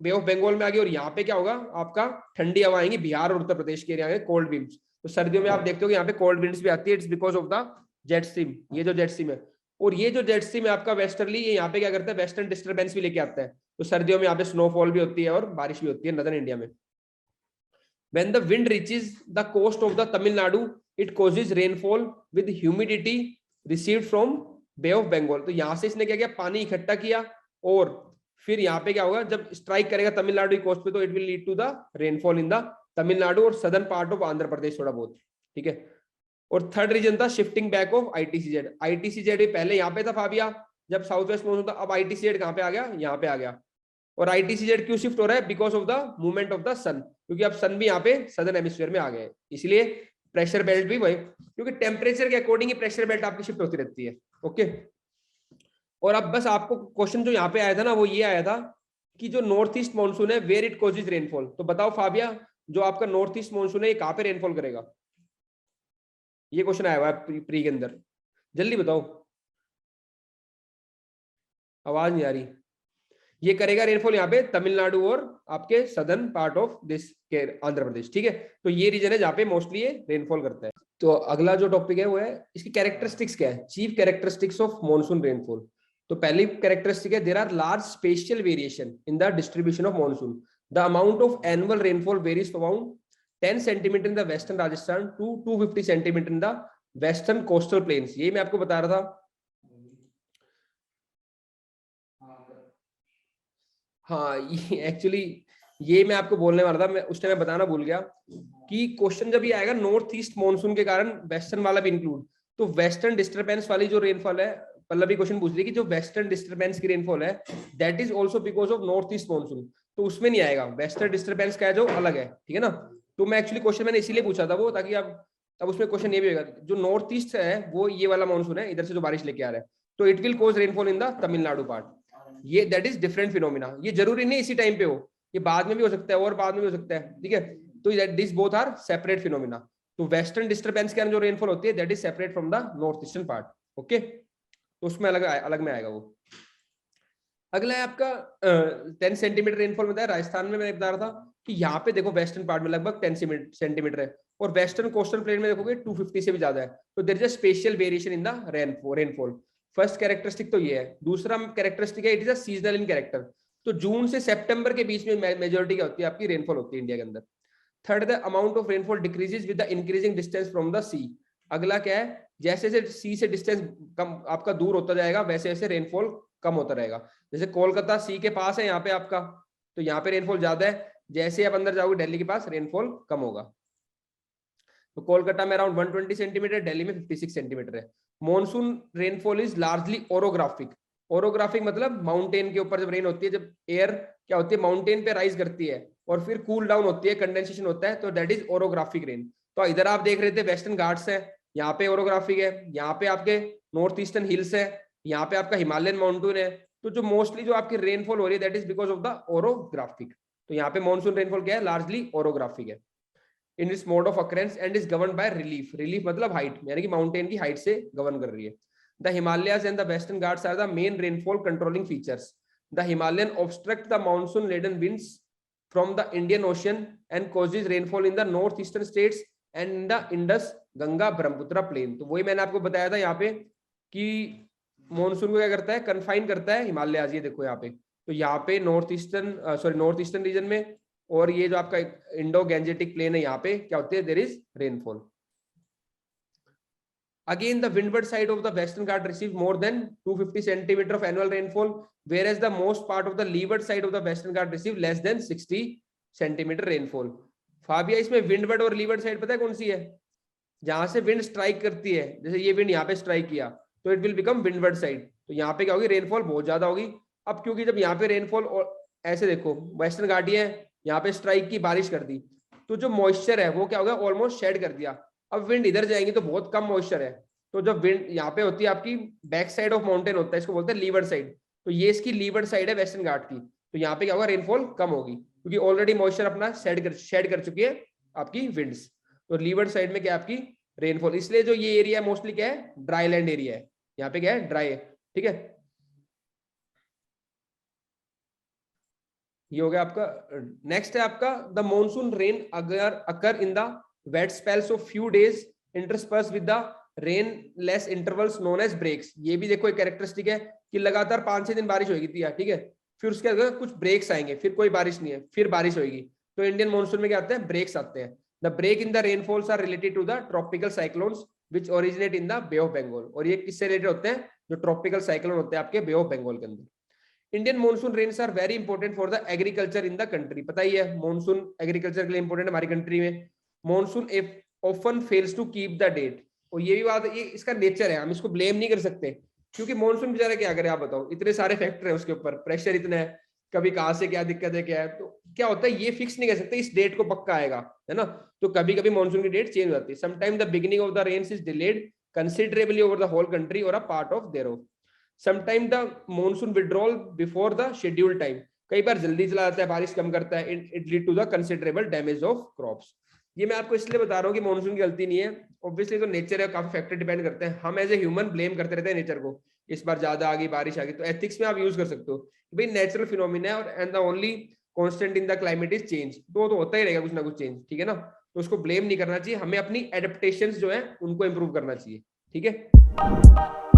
बे ऑफ बंगाल में आ गई, और यहाँ पे क्या होगा? आपका ठंडी हवा आएंगी, बिहार और उत्तर प्रदेश के एरिया में कोल्ड विंड्स। तो सर्दियों में आप देखते हो कि यहाँ पे कोल्ड विंड्स भी आती है, it's because of the jet stream. ये जो जेट स्ट्रीम है, और ये जो जेट स्ट्रीम है आपका वेस्टर्ली, ये यहाँ पे क्या करता है? वेस्टर्न डिस्टर्बेंस भी लेके आता है, तो सर्दियों में यहाँ पे स्नोफॉल भी होती है और बारिश भी होती है नदर्न इंडिया में। When the wind reaches the coast of the Tamil Nadu, it causes rainfall with humidity received from Bay of Bengal। तो यहाँ से इसने क्या किया? पानी इकट्ठा किया, और फिर यहाँ पे क्या होगा? जब स्ट्राइक करेगा तमिलनाडु की कोस्ट पे, तो it will lead to the rainfall in the Tamil Nadu और southern part of Andhra Pradesh थोड़ा बहुत, ठीक है। और थर्ड रीजन था shifting back of ITCZ। ITCZ पहले यहाँ पे था फाबिया जब साउथ वेस्ट मॉनसून था, अब ITCZ कहाँ पे आ गया? यहाँ पे आ गया। और ITCZ क्यों शिफ्ट हो रहा है? Because of the movement of the sun, क्योंकि अब सन भी यहाँ पे सदर्न हेमिस्फीयर में आ गए, इसलिए प्रेशर बेल्ट भी वही, क्योंकि टेम्परेचर के अकॉर्डिंग ही प्रेशर बेल्ट आपकी शिफ्ट होती रहती है। ओके, और अब बस आपको क्वेश्चन जो यहाँ पे आया था ना, वो ये आया था कि जो नॉर्थ ईस्ट मानसून है वेयर इट कॉजेज रेनफॉल। तो बताओ फाबिया, जो आपका नॉर्थ ईस्ट मानसून है ये कहाँ पे रेनफॉल करेगा? ये क्वेश्चन आया हुआ है प्री के अंदर, जल्दी बताओ, आवाज नहीं आ रही। ये करेगा रेनफॉल यहाँ पे तमिलनाडु और आपके सदर्न पार्ट ऑफ दिस के आंध्र प्रदेश, ठीक है। तो ये रीजन है जहाँ पे मोस्टली ये रेनफॉल करता है। तो अगला जो टॉपिक है वो है इसकी कैरेक्टरिस्टिक्स क्या है? Chief characteristics of monsoon rainfall. तो पहली कैरेक्टरिस्टिक है there are large spatial variation in the distribution of monsoon. The amount of annual rainfall varies around 10 centimetre in the western Rajasthan to 250 centimetre in the western coastal plains. ये मैं आपको बता रहा था। हाँ, ये एक्चुअली ये मैं आपको बोलने वाला था, मैं उस टाइम बताना भूल गया कि क्वेश्चन जब ये आएगा नॉर्थ ईस्ट मॉनसून के कारण वेस्टर्न वाला भी इंक्लूड, तो वेस्टर्न डिस्टर्बेंस वाली जो रेनफॉल है, पल्लवी क्वेश्चन पूछ रही है कि जो वेस्टर्न डिस्टर्बेंस की रेनफॉल है that is also because of north east monsoon. तो उसमें नहीं आएगा, वेस्टर्न डिस्टर्बेंस का है जो अलग है, ठीक है ना। तो मैं एक्चुअली क्वेश्चन मैंने इसीलिए पूछा था वो, ताकि आप अब उसमें क्वेश्चन ये भी होगा, जो नॉर्थ ईस्ट है वो ये वाला मानसून है, इधर से जो बारिश लेके आ रहा है, तो it will cause rainfall in the Tamil Nadu part, ये दैट इज डिफरेंट फिनोमिना। ये जरूरी नहीं इसी टाइम पे हो, ये बाद में भी हो सकता है और बाद में भी हो सकता है, ठीक है। तो this both are separate phenomena. तो वेस्टर्न डिस्टर्बेंस के अंदर जो रेनफॉल होती है that is separate from the north eastern part, okay. तो उसमें अलग अलग में आएगा वो। अगला है आपका 10 सेंटीमीटर रेनफॉल में, राजस्थान में मैंने बता रहा था कि यहाँ पे देखो वेस्टर्न पार्ट में लगभग 10 सेंटीमीटर है, और वेस्टर्न कोस्टल प्लेन में देखोगे 250 से भी ज्यादा है। तो there is a special variation in the rainfall. First characteristic तो ये है। दूसरा कैरेक्टरिस्टिक है it is a seasonal in character. तो जून से सितंबर के बीच में मेजोरिटी क्या होती है आपकी रेनफॉल होती है इंडिया के अंदर। Third, the amount of rainfall decreases with the increasing distance from the sea. अगला क्या है, जैसे जैसे सी से डिस्टेंस कम आपका दूर होता जाएगा वैसे वैसे रेनफॉल कम होता रहेगा। जैसे कोलकाता सी के पास है यहाँ पे आपका, तो यहाँ पे रेनफॉल ज्यादा है, जैसे आप अंदर जाओगे दिल्ली के पास रेनफॉल कम होगा। तो कोलकाता में अराउंड 120 सेंटीमीटर, दिल्ली में 56 सेंटीमीटर है। Monsoon rainfall is largely orographic. Orographic मतलब माउंटेन के ऊपर जब रेन होती है, जब एयर क्या होती है माउंटेन पे राइज करती है और फिर कूल डाउन होती है, कंडेंसेशन होता है, तो दैट इज ओरोग्राफिक रेन। तो इधर आप देख रहे थे वेस्टर्न घाट्स है, यहाँ पे ओरोग्राफिक है, यहाँ पे आपके नॉर्थ ईस्टर्न हिल्स है, यहाँ पे आपका हिमालयन माउंटेन है। तो जो मोस्टली जो आपकी रेनफॉल हो रही है that is because of the orographic. तो यहाँ पे मॉनसून रेनफॉल क्या है, लार्जली ओरोग्राफिक है in its mode of occurrence and is govern by relief. Relief मतलब हाइट, यानी कि माउंटेन की हाइट से गवर्न कर रही है। The Himalayas and the western Ghats are the main rainfall controlling features. The Himalayan obstruct the monsoon laden winds from the Indian ocean and causes rainfall in the north eastern states and in the Indus Ganga Brahmaputra plain. तो वही मैंने आपको बताया था यहाँ पे कि मॉनसून को क्या करता है, कन्फाइन करता है हिमालयाज। ये देखो यहाँ पे, तो यहाँ पे नॉर्थ ईस्टर्न रीजन में, और ये जो आपका इंडो गैंजेटिक प्लेन है यहाँ पे क्या होती है, there is rainfall. Again, the windward side of the Western Ghat receives more than 250 centimeter of annual rainfall, whereas the most part of the leeward side of the Western Ghat receives less than 60 centimeter rainfall. Fabia, इसमें विंडवर्ड और लीवर्ड साइड पता है कौन सी है? जहां से विंड स्ट्राइक करती है, जैसे ये विंड यहाँ पे स्ट्राइक किया तो it will become windward side, तो यहाँ पे क्या होगी, रेनफॉल बहुत ज्यादा होगी। अब क्योंकि जब यहाँ पे रेनफॉल, और ऐसे देखो वेस्टर्न घाटी है, यहाँ पे स्ट्राइक की, बारिश कर दी, तो जो मॉइस्चर है वो क्या होगा, ऑलमोस्ट शेड कर दिया। अब विंड इधर जाएंगी तो बहुत कम मॉइस्चर है, तो जब विंड यहाँ पे होती है आपकी बैक साइड ऑफ माउंटेन होता है, इसको बोलते हैं लीवर्ड साइड, तो ये इसकी लीवर्ड साइड है वेस्टर्न घाट की, तो यहाँ पे क्या होगा, रेनफॉल कम होगी, क्योंकि ऑलरेडी मॉइस्चर अपना शेड कर चुकी है आपकी विंड्स। तो लीवर्ड साइड में क्या आपकी रेनफॉल, इसलिए जो ये एरिया मोस्टली क्या है, ड्राई लैंड एरिया है, यहाँ पे क्या है, ड्राई है, ठीक है। ये हो गया आपका। नेक्स्ट है आपका द मॉनसून रेन अगर occur in the wet spells of few days intersperse with the rainless intervals known as breaks. ये भी देखो एक कैरेक्टरिस्टिक है कि लगातार 5-6 दिन बारिश होगी थी, ठीक है, फिर उसके बाद कुछ ब्रेक्स आएंगे, फिर कोई बारिश नहीं है, फिर बारिश होगी। तो इंडियन मॉनसून में क्या आते हैं, ब्रेक्स आते हैं। The break in the rainfalls are related to the tropical cyclones which originate in the bay of Bengal. और ये किससे रिलेटेड होते हैं, जो ट्रॉपिकल साइक्लोन होते हैं आपके बे ऑफ बंगाल के अंदर। Indian monsoon rains are very important for the agriculture in the country. पता ही है मॉनसून एग्रीकल्चर के लिए इंपॉर्टेंट है हमारी कंट्री में। Monsoon often fails to keep the date, और ये भी बात, ये इसका नेचर है, हम इसको ब्लेम नहीं कर सकते, क्योंकि मॉनसून बेचारा क्या करे, आप बताओ, इतने सारे फैक्टर है उसके ऊपर, प्रेशर इतना है, कभी कहां से क्या दिक्कत है, क्या है, तो क्या होता है, ये फिक्स नहीं कर सकते इस डेट को पक्का आएगा, है ना। तो कभी कभी मॉनसून की डेट चेंज हो जाती है। Sometime the beginning of the rains is delayed considerably over the whole country और a part of thereof. Sometime the monsoon withdrawal before the scheduled time, कई बार जल्दी चला जाता है, बारिश कम करता है, it lead to the considerable damage of crops. ये मैं आपको इसलिए बता रहा हूँ कि मॉनसून की गलती नहीं है, ऑब्वियसली तो नेचर है, काफी फैक्टर डिपेंड करते हैं, हम एज ए ह्यूमन ब्लेम करते रहते हैं नेचर को, इस बार ज्यादा आ गई, बारिश आ गई। तो एथिक्स में आप यूज कर सकते हो भाई, नेचुरल फिनोमिना है, और and the only constant in the climate is change, तो होता ही रहेगा कुछ ना कुछ चेंज, ठीक है ना। तो उसको ब्लेम नहीं करना चाहिए, हमें अपनी एडेप्टेशंस जो है उनको इंप्रूव करना चाहिए, ठीक है।